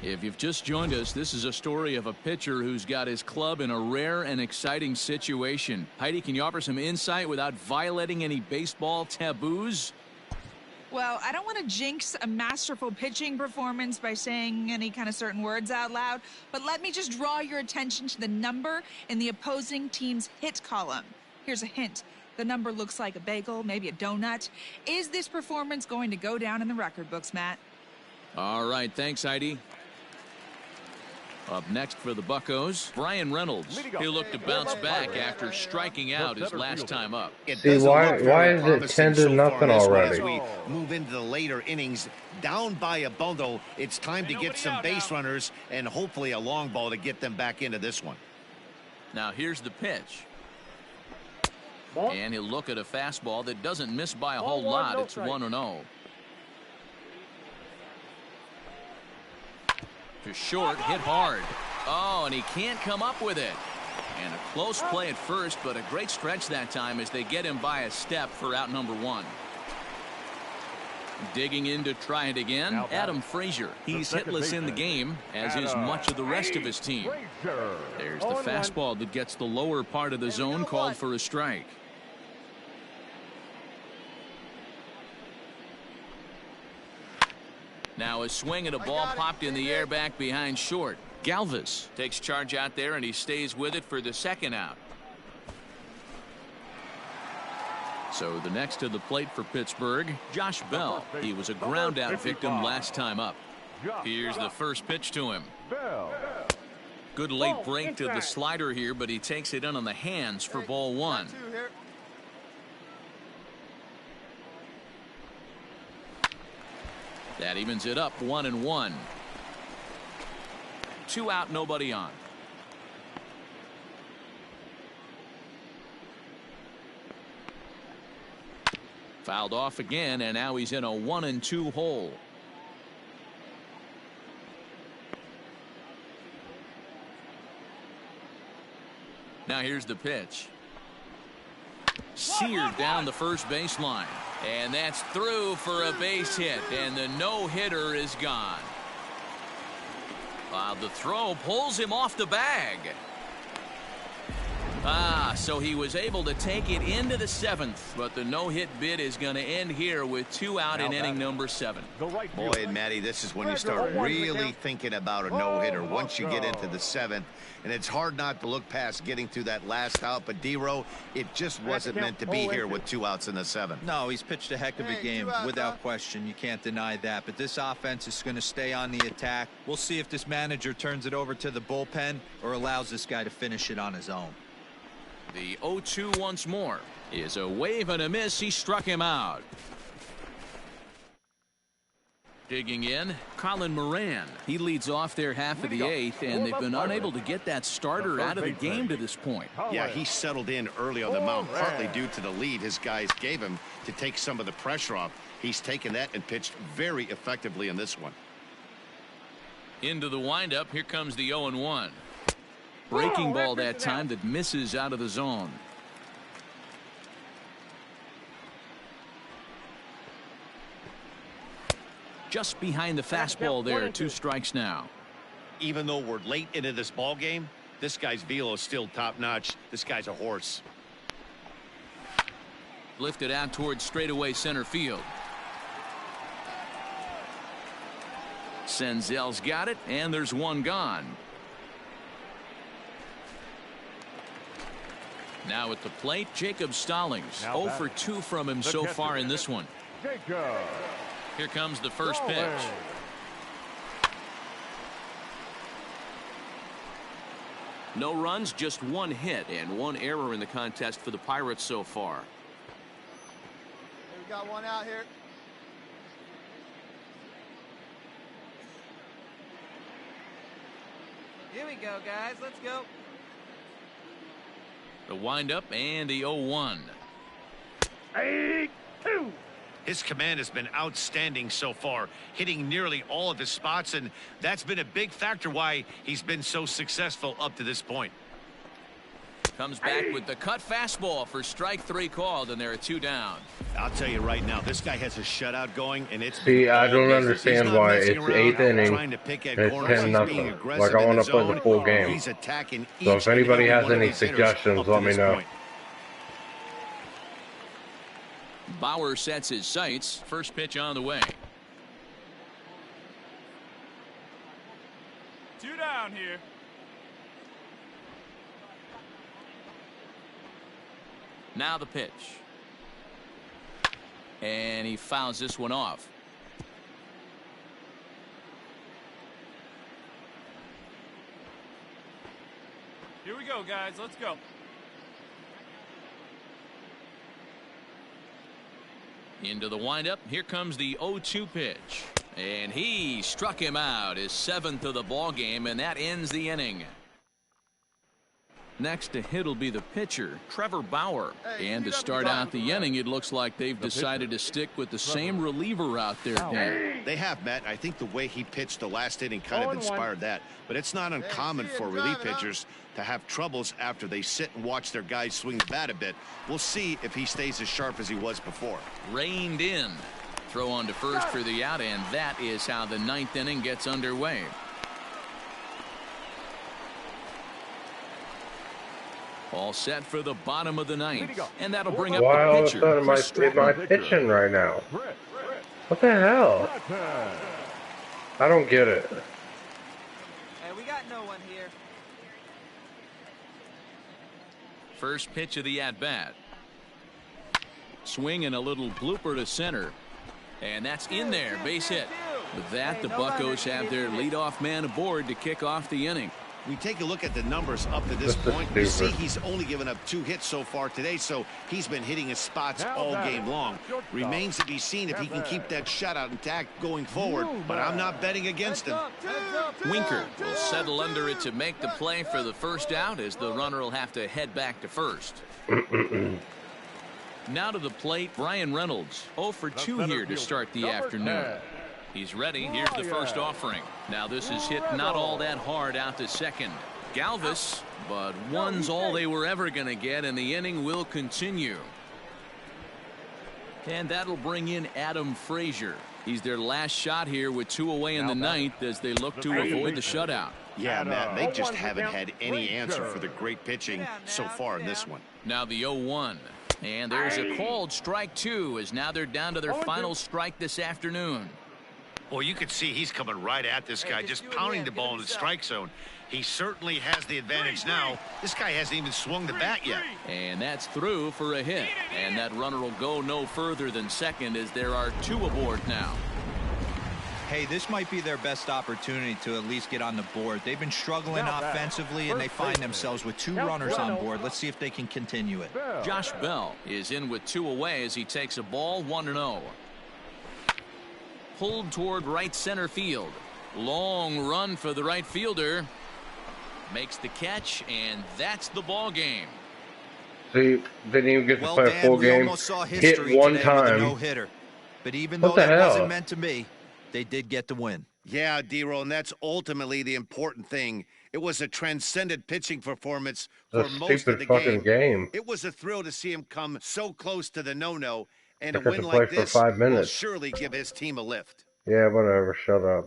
If you've just joined us, this is a story of a pitcher who's got his club in a rare and exciting situation. Heidi, can you offer some insight without violating any baseball taboos? Well, I don't want to jinx a masterful pitching performance by saying any kind of certain words out loud, but let me just draw your attention to the number in the opposing team's hit column. Here's a hint. The number looks like a bagel, maybe a donut. Is this performance going to go down in the record books, Matt? All right, thanks, Heidi. Up next for the Buccos, Brian Reynolds. He'll look to bounce back after striking out his last time up. See, why is it 10-0 already? As we move into the later innings, down by a bundle, it's time to get some base runners and hopefully a long ball to get them back into this one. Now here's the pitch. And he'll look at a fastball that doesn't miss by a whole lot. It's 1-0. To short, hit hard. Oh, and he can't come up with it. And a close play at first, but a great stretch that time as they get him by a step for out number 1. Digging in to try it again, Adam Frazier. He's hitless in the game, as is much of the rest of his team. There's the fastball that gets the lower part of the zone, called for a strike. Now a swing and a ball popped in the air back behind short. Galvis takes charge out there, and he stays with it for the second out. So the next to the plate for Pittsburgh, Josh Bell. He was a ground out victim last time up. Here's the first pitch to him. Good late break to the slider here, but he takes it in on the hands for ball 1. That evens it up, 1-1. 2 out, nobody on. Fouled off again, and now he's in a 1-2 hole. Now here's the pitch. Seared down the first baseline. And that's through for a base hit, and the no-hitter is gone. The throw pulls him off the bag. So he was able to take it into the 7th, but the no-hit bid is going to end here with 2 out in inning number 7. Boy, and Matty, this is when you start really thinking about a no-hitter. Once you get into the 7th, and it's hard not to look past getting through that last out, but D-Row, it just wasn't meant to be here with 2 outs in the 7th. No, he's pitched a heck of a game without question. You can't deny that, but this offense is going to stay on the attack. We'll see if this manager turns it over to the bullpen or allows this guy to finish it on his own. The 0-2 once more is a wave and a miss. He struck him out. Digging in, Colin Moran. He leads off their half of the 8th, and they've been unable to get that starter out of the game to this point. Yeah, he settled in early on the mound, partly due to the lead his guys gave him to take some of the pressure off. He's taken that and pitched very effectively in this one. Into the windup, here comes the 0-1. Breaking ball that time that misses out of the zone. Just behind the fastball there, 2 strikes now. Even though we're late into this ball game, this guy's velo is still top notch. This guy's a horse. Lifted out towards straightaway center field. Senzel's got it, and there's 1 gone. Now at the plate, Jacob Stallings. 0 for 2 from him so far in this one. Here comes the first pitch. No runs, just 1 hit and 1 error in the contest for the Pirates so far. We got 1 out here. Here we go, guys. Let's go. The windup and the 0-1. 8-2. His command has been outstanding so far, hitting nearly all of his spots, and that's been a big factor why he's been so successful up to this point. Comes back with the cut fastball for strike 3 called, and there are 2 down. I'll tell you right now, this guy has a shutout going, and it's See, I don't business. understand He's not why messing it's around, 8th inning trying to pick at and it's corners. 10 He's being nothing. aggressive Like I in want the to play zone. the full game. He's attacking each So if and anybody every has one of any these hitters suggestions, up to let me this know. point. Bauer sets his sights. First pitch on the way. 2 down here. Now the pitch. And he fouls this one off. Here we go, guys. Let's go. Into the windup. Here comes the 0-2 pitch. And he struck him out, his 7th of the ball game, and that ends the inning. Next to hit will be the pitcher, Trevor Bauer. And to start out the inning, it looks like they've decided to stick with the same reliever out there, Dan. They have, Matt. I think the way he pitched the last inning kind of inspired that. But it's not uncommon for relief pitchers to have troubles after they sit and watch their guys swing the bat a bit. We'll see if he stays as sharp as he was before. Reined in. Throw on to first for the out, and that is how the 9th inning gets underway. All set for the bottom of the 9th, and that'll bring up Why the all of a pitcher. sudden am I pitching right now? What the hell? I don't get it. Hey, we got no one here. First pitch of the at-bat. Swing and a little blooper to center. And that's in there, base hit. With that, the Buccos have their leadoff man aboard to kick off the inning. We take a look at the numbers up to this point. You see he's only given up 2 hits so far today, so he's been hitting his spots all game long. Remains to be seen if he can keep that shutout intact going forward, but I'm not betting against him. Winker will settle under it to make the play for the first out, as the runner will have to head back to first. Now to the plate, Brian Reynolds. 0 for 2 here to start the afternoon. He's ready. Here's the first offering. Now this is hit not all that hard out to second. Galvis, but one's all they were ever going to get, and the inning will continue. And that'll bring in Adam Frazier. He's their last shot here with 2 away in the 9th as they look to avoid the shutout. Yeah, Matt, they just haven't had any answer for the great pitching so far in this one. Now the 0-1. And there's a called strike 2, as now they're down to their final strike this afternoon. Well, you can see he's coming right at this guy, just pounding the ball in the strike zone. He certainly has the advantage now. This guy hasn't even swung the bat yet. And that's through for a hit. And that runner will go no further than second, as there are 2 aboard now. Hey, this might be their best opportunity to at least get on the board. They've been struggling offensively, and they find themselves with 2 runners on board. Let's see if they can continue it. Josh Bell is in with 2 away as he takes a ball 1-0. Pulled toward right center field. Long run for the right fielder. Makes the catch, and that's the ball game. See, didn't even get to Well, play a Dan, full we game. almost saw Hit history one today with a time. no-hitter. But even What though the that hell? wasn't meant to be, they did get the win. Yeah, D-Roll, and that's ultimately the important thing. It was a transcendent pitching performance for It's a most of stupid the fucking game. It was a thrill to see him come so close to the no-no, and I a got win to play like for this 5 will minutes. surely give his team a lift. Yeah, whatever. Shut up.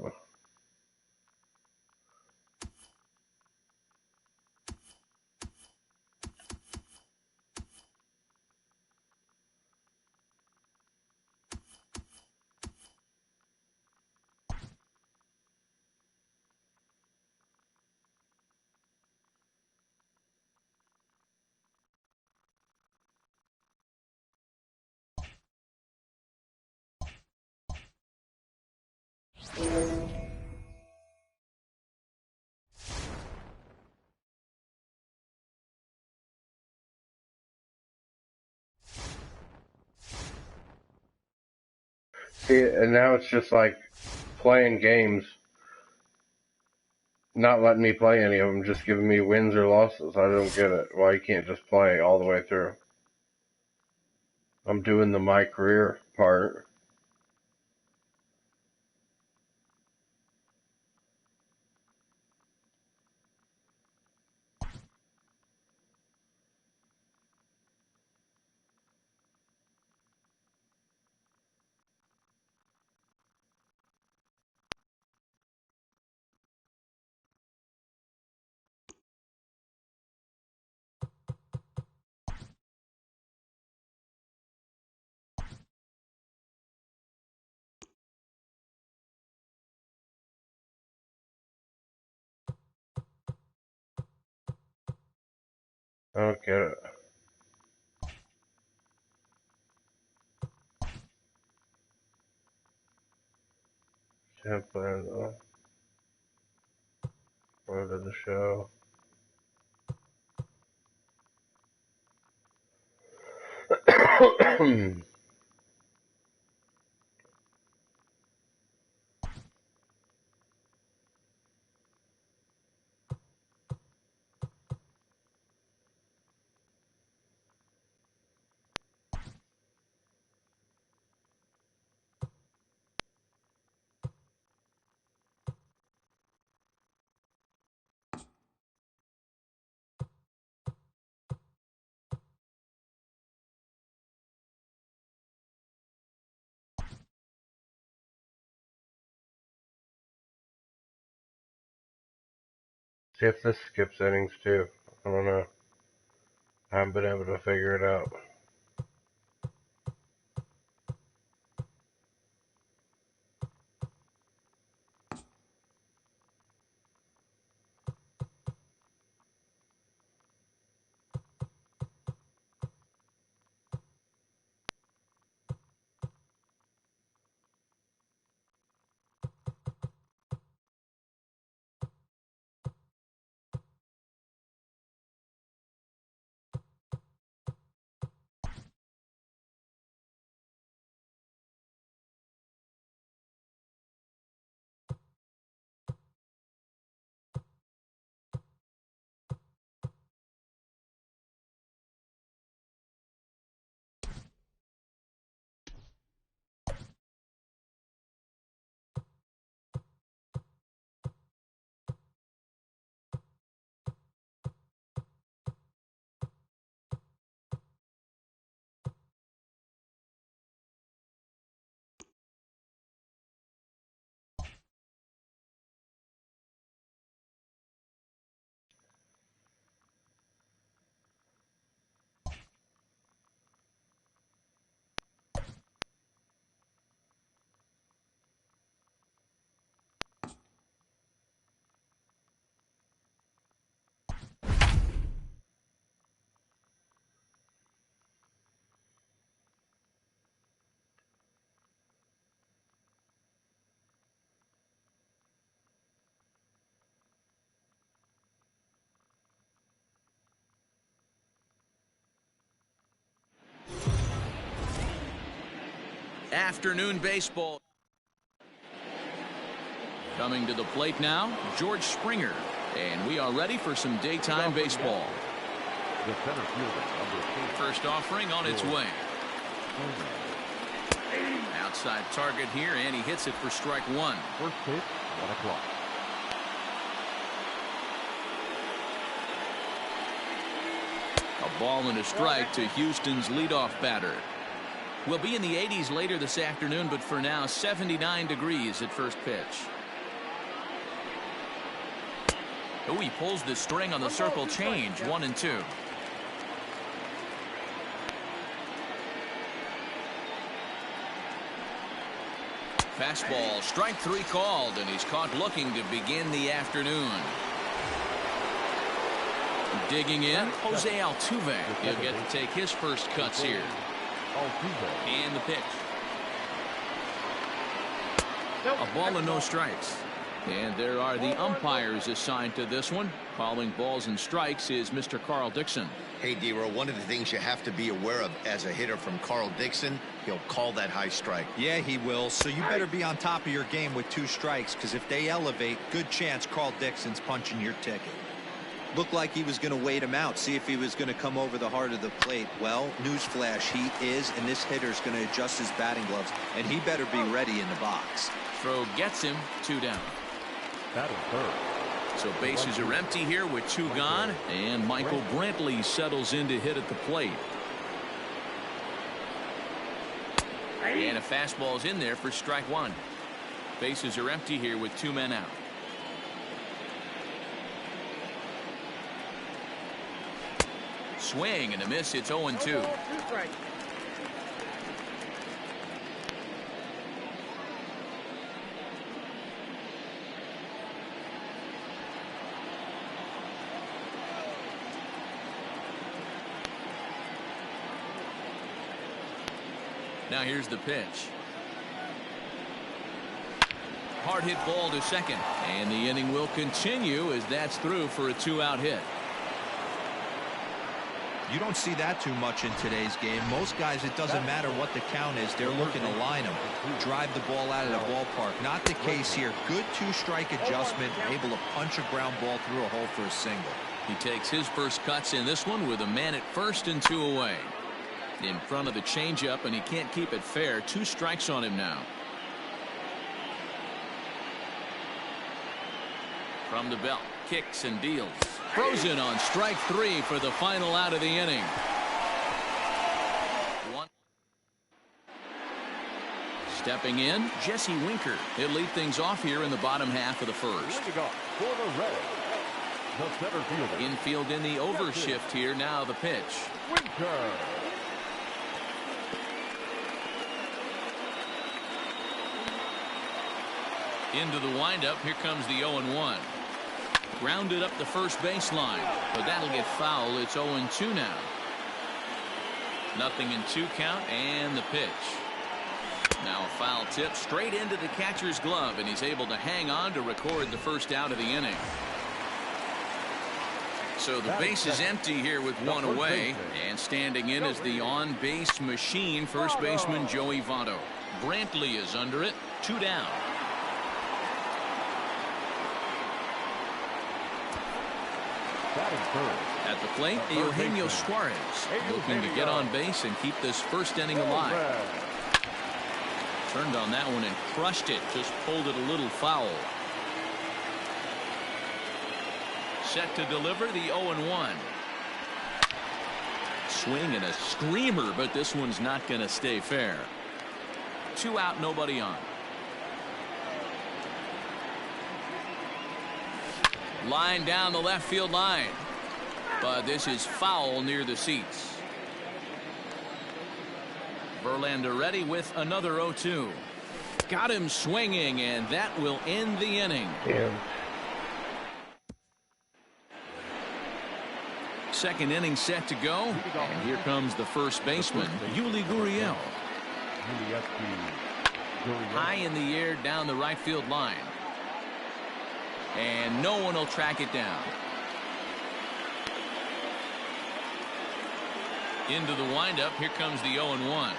See, and now it's just like playing games, not letting me play any of them, just giving me wins or losses. I don't get it. Why you can't just play all the way through? I'm doing the my career part. I don't get it. Can't play though. MLB The Show. See if this skips innings too. I don't know. I haven't been able to figure it out. Afternoon baseball. Coming to the plate now, George Springer. And we are ready for some daytime baseball. The center fielder, number 8. First offering on its way. Outside target here, and he hits it for strike one. First pitch, 1 o'clock. A ball and a strike to Houston's leadoff batter. We'll be in the 80s later this afternoon, but for now, 79 degrees at first pitch. Oh, he pulls the string on the circle change, 1-2. Fastball, strike three called, and he's caught looking to begin the afternoon. Digging in, Jose Altuve. He'll get to take his first cuts here. And the pitch. A ball and no strikes. And there are the umpires assigned to this one. Calling balls and strikes is Mr. Carl Dixon. Hey, D-Row, one of the things you have to be aware of as a hitter from Carl Dixon, he'll call that high strike. Yeah, he will. So you better be on top of your game with 2 strikes, because if they elevate, good chance Carl Dixon's punching your ticket. Looked like he was going to wait him out, see if he was going to come over the heart of the plate. Well, newsflash, he is, and this hitter's going to adjust his batting gloves, and he better be ready in the box. Throw gets him, 2 down. Batting third. So bases are empty here with 2 gone, and Michael Brantley settles in to hit at the plate. And a fastball's in there for strike 1. Bases are empty here with 2 men out. Swing and a miss. It's 0-2. Now here's the pitch. Hard hit ball to second, and the inning will continue as that's through for a 2-out hit. You don't see that too much in today's game. Most guys, it doesn't matter what the count is. They're looking to line them, drive the ball out of the ballpark. Not the case here. Good 2-strike adjustment, able to punch a ground ball through a hole for a single. He takes his first cuts in this one with a man at first and 2 away. In front of the changeup, and he can't keep it fair. 2 strikes on him now. From the belt, kicks and deals. Frozen on strike 3 for the final out of the inning. Stepping in, Jesse Winker. He'll lead things off here in the bottom half of the first. For the Reds, the center fielder. Infield in the overshift here. Now the pitch. Winker. Into the windup. Here comes the 0-1. Grounded up the first baseline, but that'll get foul. It's 0-2 now. Nothing in 2 count, and the pitch. Now a foul tip straight into the catcher's glove, and he's able to hang on to record the first out of the inning. So the base is empty here with 1 away, and standing in is the on-base machine, first baseman Joey Votto. Brantley is under it, 2 down. At the plate, Eugenio Suarez looking to get on base and keep this first inning alive. Turned on that one and crushed it, just pulled it a little foul. Set to deliver the 0-1. Swing and a screamer, but this one's not going to stay fair. 2 out, nobody on. Line down the left field line, but this is foul near the seats. Verlander ready with another 0-2. Got him swinging, and that will end the inning. Damn. Second inning set to go, and here comes the first baseman, Yuli Gurriel. High in the air down the right field line. And no one will track it down. Into the windup. Here comes the 0-1.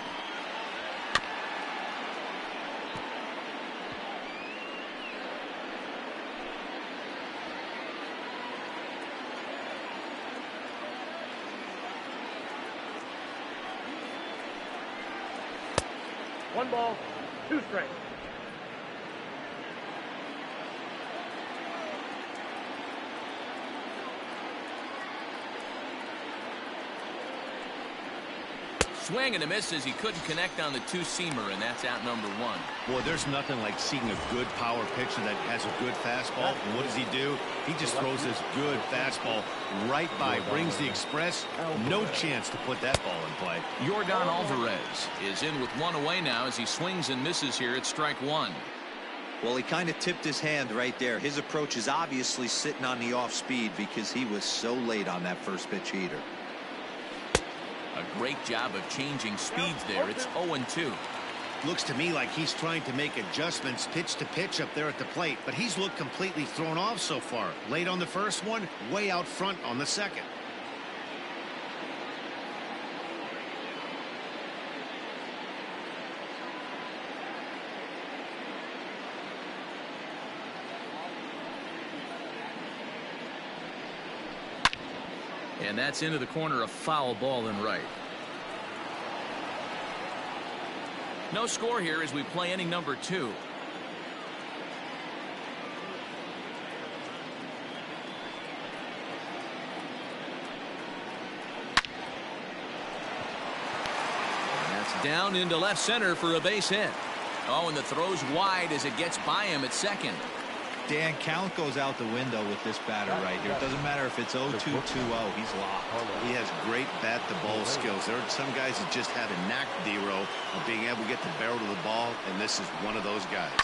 One ball, 2 strikes. Swing and a miss as he couldn't connect on the 2-seamer, and that's out number 1. Boy, there's nothing like seeing a good power pitcher that has a good fastball. And what does he do? He just throws this good fastball right by, brings the express. No chance to put that ball in play. Yordan Alvarez is in with 1 away now as he swings and misses here at strike 1. Well, he kind of tipped his hand right there. His approach is obviously sitting on the off speed because he was so late on that first pitch heater. A great job of changing speeds there. It's 0-2. Looks to me like he's trying to make adjustments pitch to pitch up there at the plate, but he's looked completely thrown off so far. Late on the first one, way out front on the second. And that's into the corner, a foul ball in right. No score here as we play inning number 2. And that's down into left center for a base hit. Oh, and the throw's wide as it gets by him at second. Dan, count goes out the window with this batter right here. It doesn't matter if it's 0-2, 2-0. He's locked. He has great bat-to-ball skills. There are some guys that just have a knack, D-Row, of being able to get the barrel to the ball, and this is one of those guys.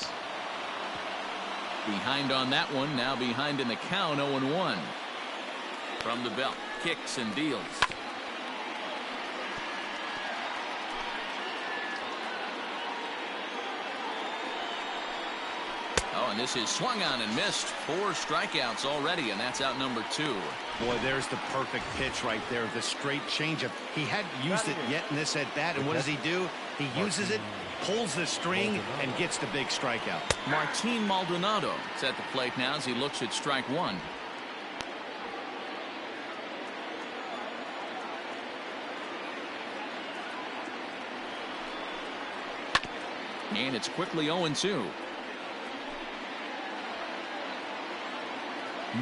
Behind on that one, now behind in the count, 0-1. From the belt, kicks and deals. and this is swung on and missed. 4 strikeouts already, and that's out number 2. Boy, there's the perfect pitch right there. The straight changeup. He hadn't used it yet in this at-bat, and what does he do? He uses it, pulls the string, and gets the big strikeout. Martin Maldonado is at the plate now as he looks at strike 1. And it's quickly 0-2.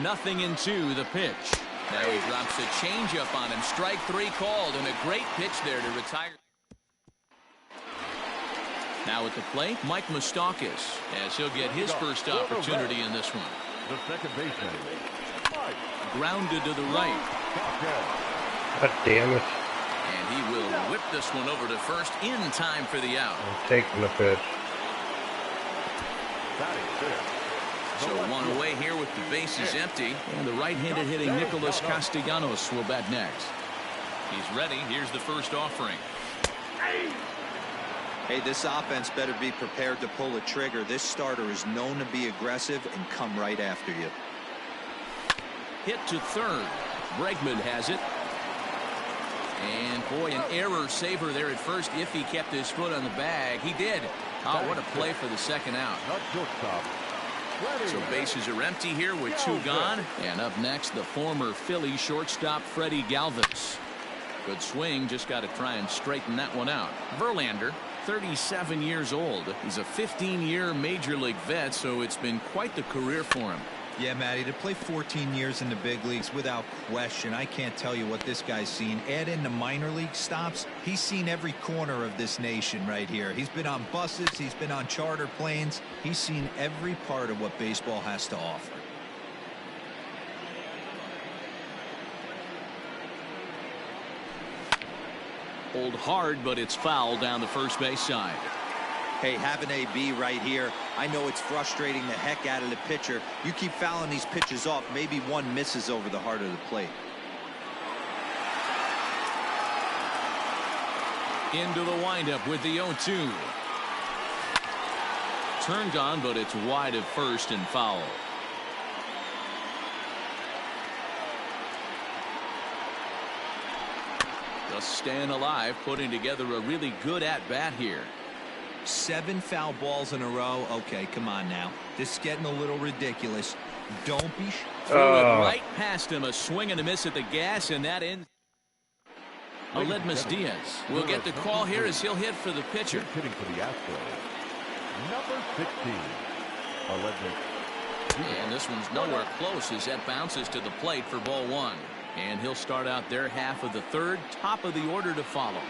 Nothing in 2, the pitch. Now he drops a changeup on him. Strike 3 called, and a great pitch there to retire. Now at the plate, Mike Moustakas, as he'll get his first opportunity in this one. The second baseman, Mike. Grounded to the right. God damn it. And he will whip this one over to first in time for the out. I'm taking the pitch. So 1 away here with the bases empty. And the right-handed hitting Nicholas Castellanos will bat next. He's ready. Here's the first offering. Hey, this offense better be prepared to pull a trigger. This starter is known to be aggressive and come right after you. Hit to third. Bregman has it. And boy, an error saver there at first if he kept his foot on the bag. He did. Oh, what a play for the second out. So bases are empty here with 2 gone. And up next, the former Philly shortstop Freddie Galvis. Good swing, just got to try and straighten that one out. Verlander, 37 years old. He's a 15-year major league vet, so it's been quite the career for him. Yeah, Matty, to play 14 years in the big leagues without question, I can't tell you what this guy's seen. Add in the minor league stops, he's seen every corner of this nation right here. He's been on buses, he's been on charter planes, he's seen every part of what baseball has to offer. Pulled hard, but it's foul down the first base side. Hey, have an AB right here. I know it's frustrating the heck out of the pitcher. You keep fouling these pitches off, maybe one misses over the heart of the plate. Into the windup with the 0-2. Turned on, but it's wide of first and foul. Just staying alive, putting together a really good at-bat here. 7 foul balls in a row. Okay, come on now. This is getting a little ridiculous. Don't be... Threw it right past him. A swing and a miss at the gas, and that ends. Aledmus Diaz will get the call here as he'll hit for the pitcher. Hitting for the Astros, number 16, Aledmus. And this one's nowhere close as that bounces to the plate for ball 1. And he'll start out their half of the third, top of the order to follow.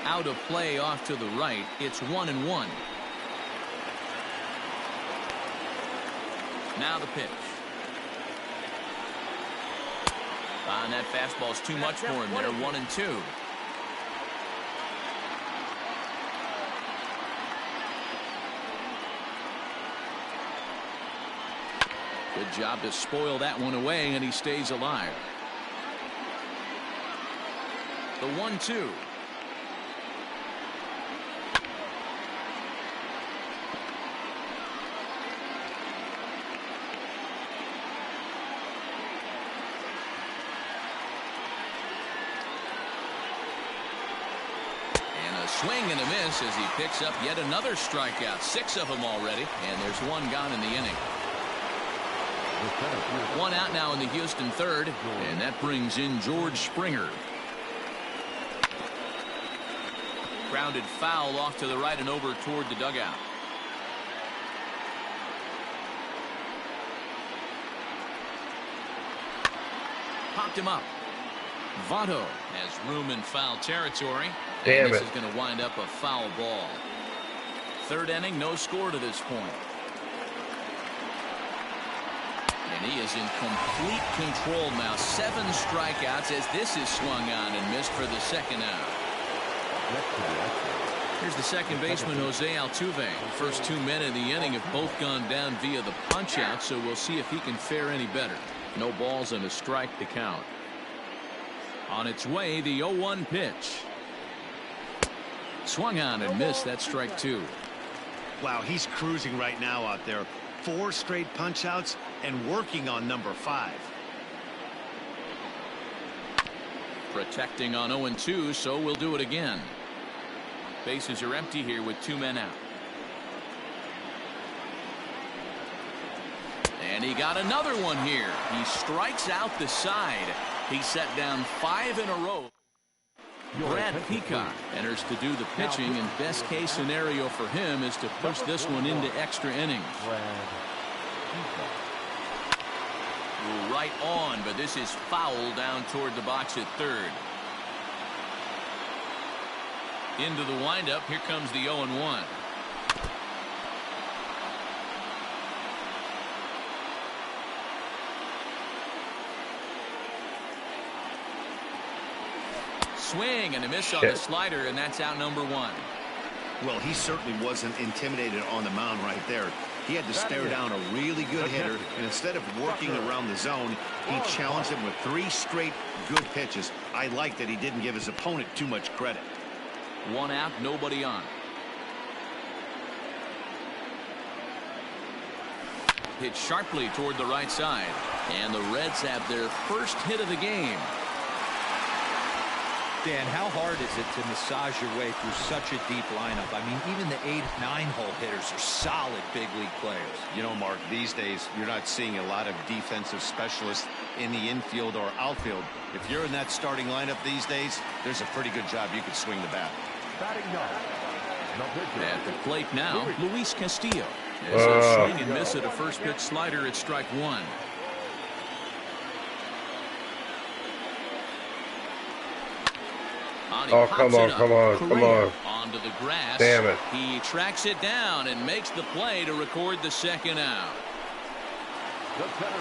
Out of play off to the right. It's 1-1. Now the pitch. And that fastball's too much for him there. 1-2. Good job to spoil that one away, and he stays alive. The 1-2. Swing and a miss as he picks up yet another strikeout. 6 of them already, and there's 1 gone in the inning. 1 out now in the Houston third, and that brings in George Springer. Grounded foul off to the right and over toward the dugout. Popped him up. Votto has room in foul territory. Damn and this it. is going to wind up a foul ball. Third inning, no score to this point. And he is in complete control now. 7 strikeouts as this is swung on and missed for the second out. Here's the second baseman, Jose Altuve. First 2 men in the inning have both gone down via the punch out, so we'll see if he can fare any better. No balls and a strike to count. On its way, the 0-1 pitch. Swung on and missed. That strike 2. Wow, he's cruising right now out there. 4 straight punch outs and working on number 5. Protecting on 0-2, so we'll do it again. Bases are empty here with 2 men out. And he got another one here. He strikes out the side. He set down 5 in a row. Brad Peacock enters to do the pitching, and best case scenario for him is to push this one into extra innings. Right on, but this is foul down toward the box at third. Into the windup. Here comes the 0-1. Swing and a miss on the slider, and that's out number 1. Well, he certainly wasn't intimidated on the mound right there. He had to stare down a really good hitter, and instead of working around the zone, he challenged him with 3 straight good pitches. I like that he didn't give his opponent too much credit. 1 out, nobody on. Hit sharply toward the right side, and the Reds have their first hit of the game. Dan, how hard is it to massage your way through such a deep lineup? I mean, even the 8, 9-hole hitters are solid big league players. You know, Mark, these days you're not seeing a lot of defensive specialists in the infield or outfield. If you're in that starting lineup these days, there's a pretty good job you could swing the bat. At the plate now, Luis Castillo. As a swing and miss at a first pitch slider at strike 1. Oh, come on, come on, come on. Onto the grass. Damn it. He tracks it down and makes the play to record the second out.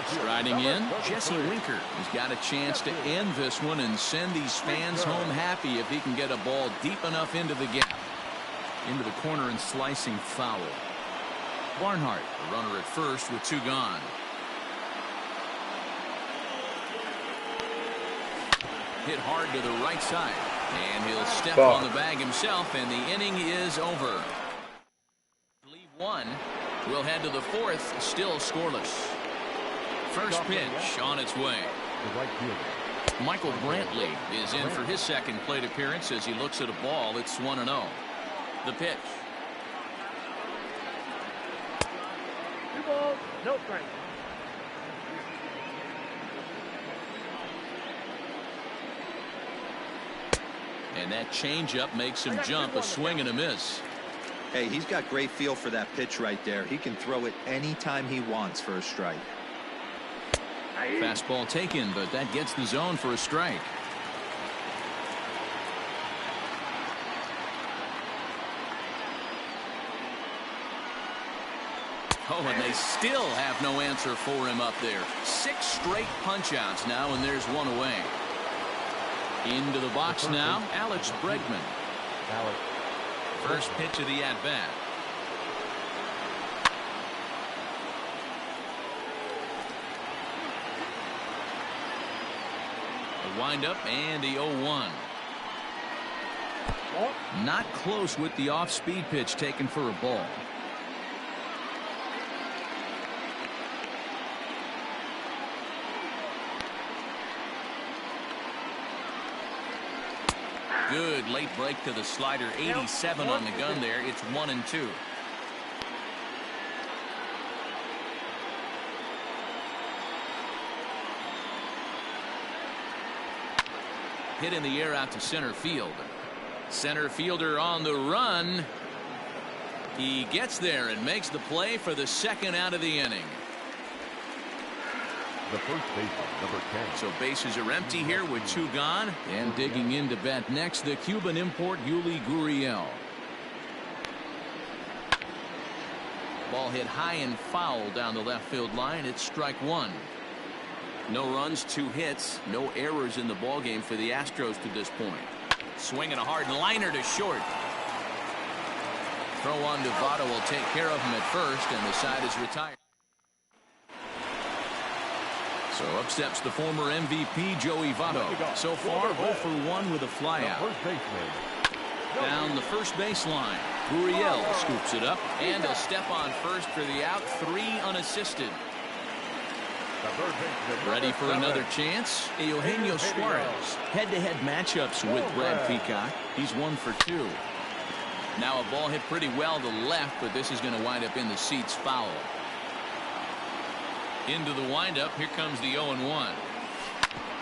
Striding in, Jesse Winker. He's got a chance to end this one and send these fans home happy if he can get a ball deep enough into the gap. Into the corner and slicing foul. Barnhart, the runner at first with 2 gone. Hit hard to the right side. And he'll step on the bag himself, and the inning is over. Leave 1. We'll head to the 4th, still scoreless. First pitch on its way. Michael Brantley is in for his second plate appearance as he looks at a ball. It's 1-0. The pitch. 2 balls, no strikes. And that changeup makes him jump. A swing and a miss. Hey, he's got great feel for that pitch right there. He can throw it anytime he wants for a strike. Fastball taken, but that gets the zone for a strike. Oh, and they still have no answer for him up there. 6 straight punch outs now, and there's 1 away. Into the box now, Alex Bregman. First pitch of the at-bat. The windup and the 0-1. Not close with the off-speed pitch taken for a ball. Good late break to the slider. 87 on the gun there. It's 1-2. Hit in the air out to center field. Center fielder on the run. He gets there and makes the play for the second out of the inning. The first baseman, number 10. So bases are empty here with 2 gone. And digging in to bat next, the Cuban import Yuli Gurriel. Ball hit high and foul down the left field line. It's strike 1. No runs, 2 hits, no errors in the ballgame for the Astros to this point. Swinging a hard liner to short. Throw on to Votto will take care of him at first, and the side is retired. So up steps the former MVP Joey Votto. So far 0 for 1 with a flyout. Down the first baseline. Gurriel scoops it up, and he'll step on first for the out. 3 unassisted. Ready for another chance? Eugenio Suarez. Head-to-head matchups with Brad Peacock. He's 1 for 2. Now a ball hit pretty well to left, but this is going to wind up in the seats foul. Into the windup. Here comes the 0-1.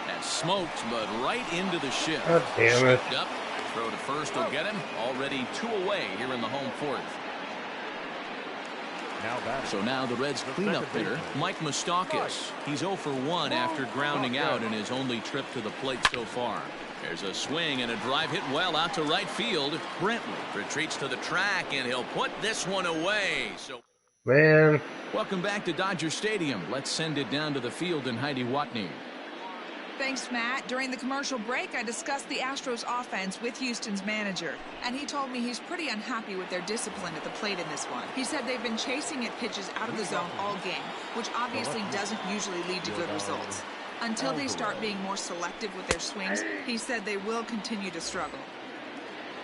That's smoked, but right into the shift. God damn it. Up. Throw to first will get him. Already 2 away here in the home 4th. So now the Reds' cleanup hitter, Mike Moustakas. He's 0 for 1 after grounding out in his only trip to the plate so far. There's a swing and a drive hit well out to right field. Brentley retreats to the track, and he'll put this one away. So, Man. welcome back to Dodger Stadium. Let's send it down to the field and Heidi Watney. Thanks, Matt. During the commercial break, I discussed the Astros offense with Houston's manager, and he told me he's pretty unhappy with their discipline at the plate in this one. He said they've been chasing at pitches out of the zone all game, which obviously doesn't usually lead to good results. Until they start being more selective with their swings, he said they will continue to struggle.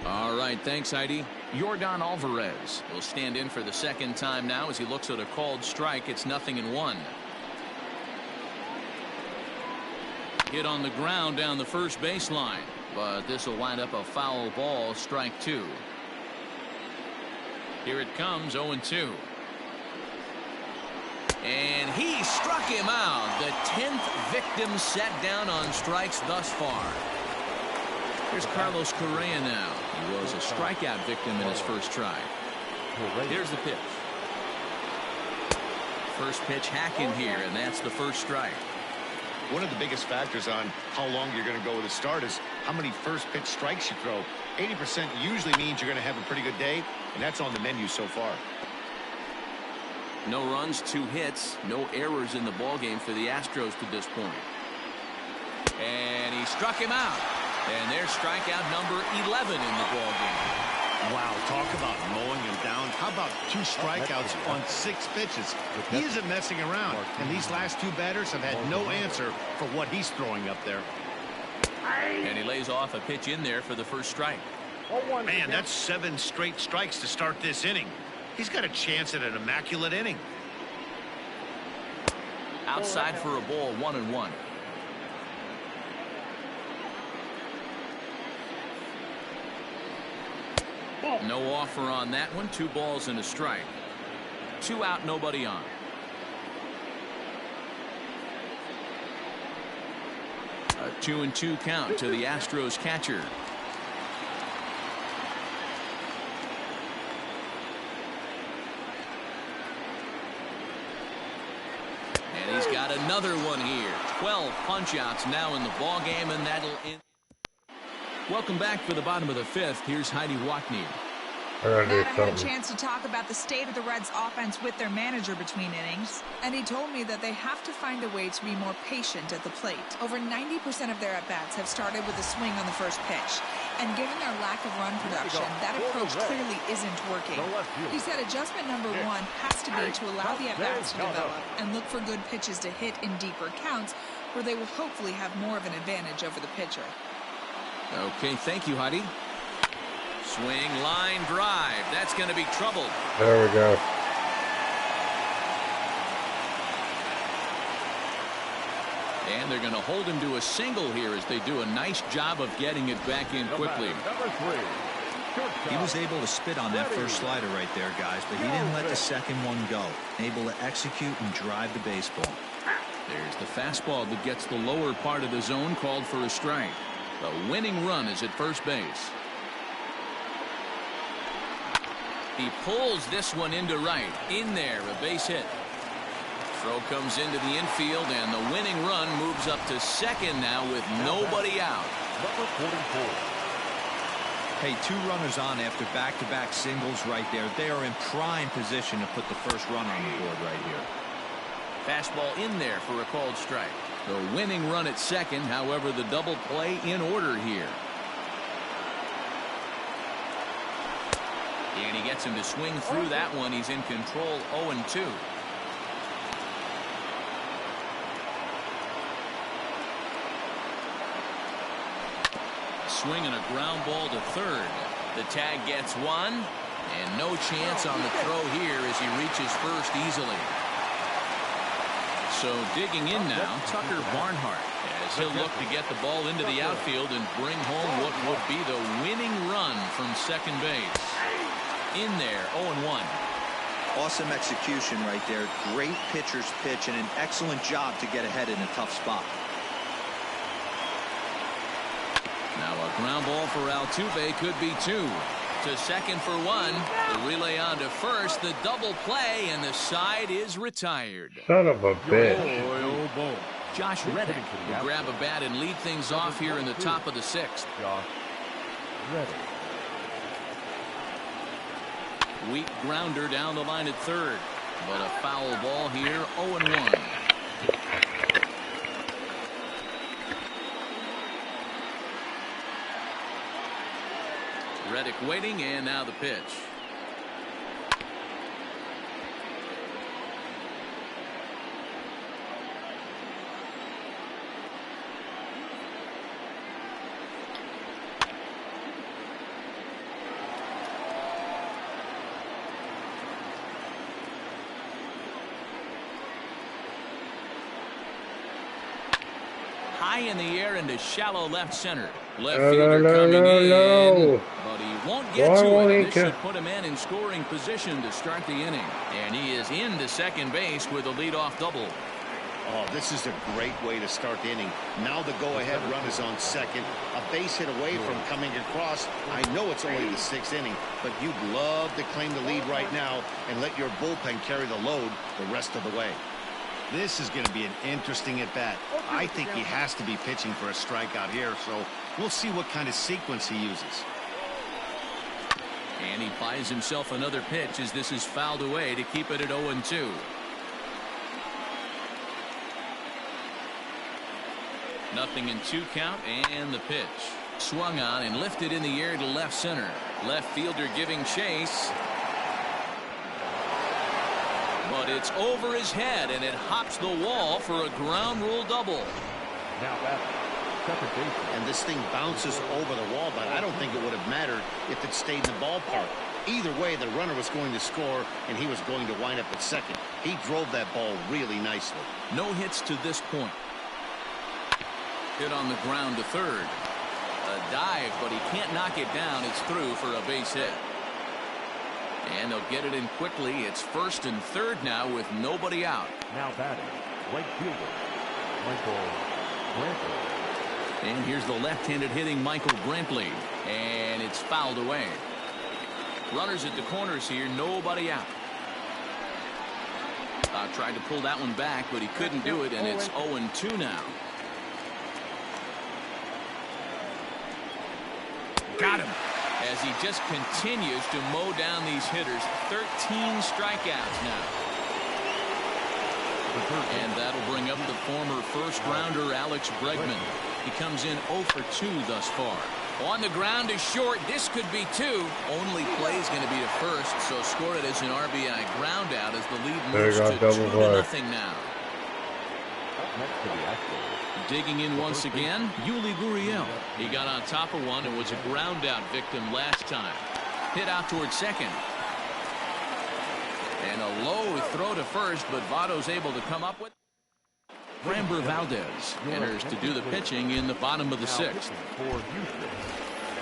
All right, thanks, Heidi. Yordan Alvarez will stand in for the second time now as he looks at a called strike. It's 0-1. Hit on the ground down the first baseline, but this will wind up a foul ball. Strike 2. Here it comes. 0-2. And he struck him out. The 10th victim set down on strikes thus far. Here's Carlos Correa now. He was a strikeout victim in his first try. Here's the pitch. First pitch hacking here, and that's the first strike. One of the biggest factors on how long you're going to go with a start is how many first pitch strikes you throw. 80% usually means you're going to have a pretty good day, and that's on the menu so far. No runs, 2 hits, no errors in the ballgame for the Astros to this point. And he struck him out. And there's strikeout number 11 in the ballgame. Wow, talk about mowing him down. How about 2 strikeouts on 6 pitches? He isn't messing around, and these last 2 batters have had no answer for what he's throwing up there. And he lays off a pitch in there for the first strike. Man, that's 7 straight strikes to start this inning. He's got a chance at an immaculate inning. Outside for a ball, 1-1. No offer on that one. 2 balls and a strike. 2 out, nobody on. A 2-2 count to the Astros catcher. And he's got another one here. 12 punch-outs now in the ball game, and that'll end. Welcome back for the bottom of the 5th. Here's Heidi Watney. Matt, I had a chance to talk about the state of the Reds' offense with their manager between innings, and he told me that they have to find a way to be more patient at the plate. Over 90% of their at-bats have started with a swing on the first pitch, and given their lack of run production, that approach clearly isn't working. He said adjustment number 1 has to be to allow the at-bats to develop and look for good pitches to hit in deeper counts, where they will hopefully have more of an advantage over the pitcher. Okay, thank you, Heidi. Swing, line, drive. That's going to be trouble. There we go. And they're going to hold him to a single here as they do a nice job of getting it back in quickly. He was able to spit on that first slider right there, guys, but he didn't let the second one go. Able to execute and drive the baseball. There's the fastball that gets the lower part of the zone, called for a strike. The winning run is at first base. He pulls this one into right. In there, a base hit. Throw comes into the infield, and the winning run moves up to second now with nobody out. Number 44. Hey, 2 runners on after back-to-back singles right there. They are in prime position to put the first run on the board right here. Fastball in there for a called strike. The winning run at second, however, the double play in order here. And he gets him to swing through that one. He's in control, 0-2. Swing and a ground ball to third. The tag gets one, and no chance on the throw here as he reaches first easily. So digging in now, Tucker Barnhart, as he'll look to get the ball into the outfield and bring home what would be the winning run from second base. In there, 0-1. Awesome execution right there. Great pitcher's pitch and an excellent job to get ahead in a tough spot. Now a ground ball for Altuve could be two. To second for one. The relay on to first. The double play, and the side is retired. Son of a bitch. Josh Reddick will grab a bat and lead things off here in the top of the sixth. Josh Reddick. Weak grounder down the line at third. But a foul ball here, 0-1. Reddick waiting, and now the pitch. High in the air into shallow left center. Left fielder coming in, but he won't get to it. This should put a man in scoring position to start the inning. And he is into second base with a leadoff double. Oh, this is a great way to start the inning. Now the go-ahead run is on second. A base hit away from coming across. I know it's only the sixth inning, but you'd love to claim the lead right now and let your bullpen carry the load the rest of the way. This is going to be an interesting at-bat. I think he has to be pitching for a strikeout here, so we'll see what kind of sequence he uses. And he buys himself another pitch as this is fouled away to keep it at 0-2. Nothing in two count, and the pitch. Swung on and lifted in the air to left center. Left fielder giving chase. But it's over his head, and it hops the wall for a ground rule double. Now that's second base. And this thing bounces over the wall, but I don't think it would have mattered if it stayed in the ballpark. Either way, the runner was going to score, and he was going to wind up at second. He drove that ball really nicely. No hits to this point. Hit on the ground to third. A dive, but he can't knock it down. It's through for a base hit. And they'll get it in quickly. It's first and third now with nobody out. Now batting, right fielder, Michael Brantley. And here's the left-handed hitting Michael Brantley. And it's fouled away. Runners at the corners here, nobody out. Tried to pull that one back, but he couldn't do it, and it's 0-2 now. Got him. As he just continues to mow down these hitters. 13 strikeouts now. And that'll bring up the former first-rounder Alex Bregman. He comes in 0 for 2 thus far. On the ground is short. This could be two. Only play is going to be to first, so score it as an RBI ground out as the lead moves to 2-0 now. Up next to the Astros. Digging in once again, Yuli Gurriel. He got on top of one and was a ground out victim last time. Hit out towards second. And a low throw to first, but Votto's able to come up with. Framber Valdez enters to do the pitching in the bottom of the sixth. For Houston,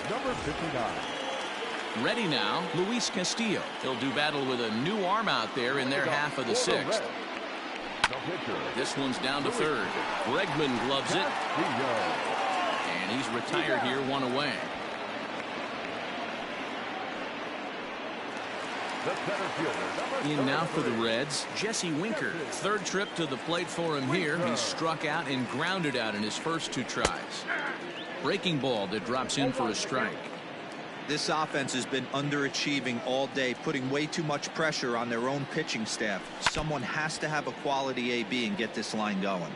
number 59. Ready now, Luis Castillo. He'll do battle with a new arm out there in their half of the sixth. This one's down to third. Bregman gloves it. And he's retired here, one away. In now for the Reds, Jesse Winker. Third trip to the plate for him here. He struck out and grounded out in his first two tries. Breaking ball that drops in for a strike. This offense has been underachieving all day, putting way too much pressure on their own pitching staff. Someone has to have a quality AB and get this line going.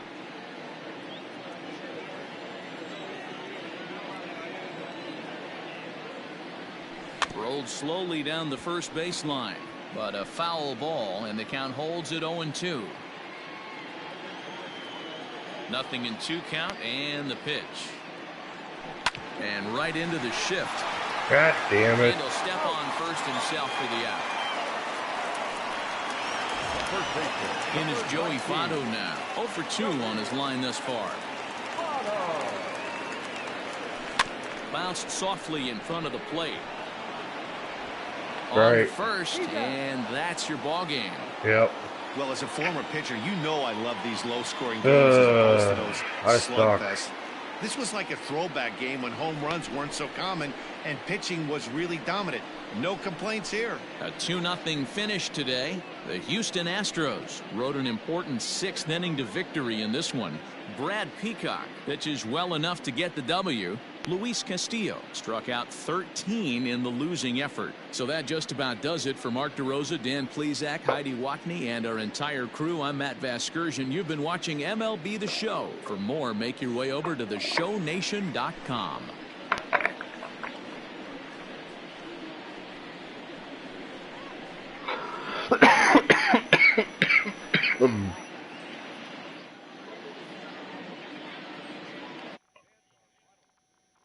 Rolled slowly down the first baseline, but a foul ball, and the count holds at 0-2. Nothing in two count, and the pitch. And right into the shift. God damn it. And he'll step on first himself for the out. In is Joey Votto now. 0 for 2 on his line thus far. Bounced softly in front of the plate. Right. On first, and that's your ball game. Yep. Well, as a former pitcher, you know I love these low-scoring games as opposed to those I suck. slugfests. This was like a throwback game when home runs weren't so common and pitching was really dominant. No complaints here. A 2-0 finish today. The Houston Astros rode an important 6th inning to victory in this one. Brad Peacock pitches well enough to get the W. Luis Castillo struck out 13 in the losing effort. So that just about does it for Mark DeRosa, Dan Plesac, Heidi Watney, and our entire crew. I'm Matt Vasgersian. You've been watching MLB The Show. For more, make your way over to theshownation.com.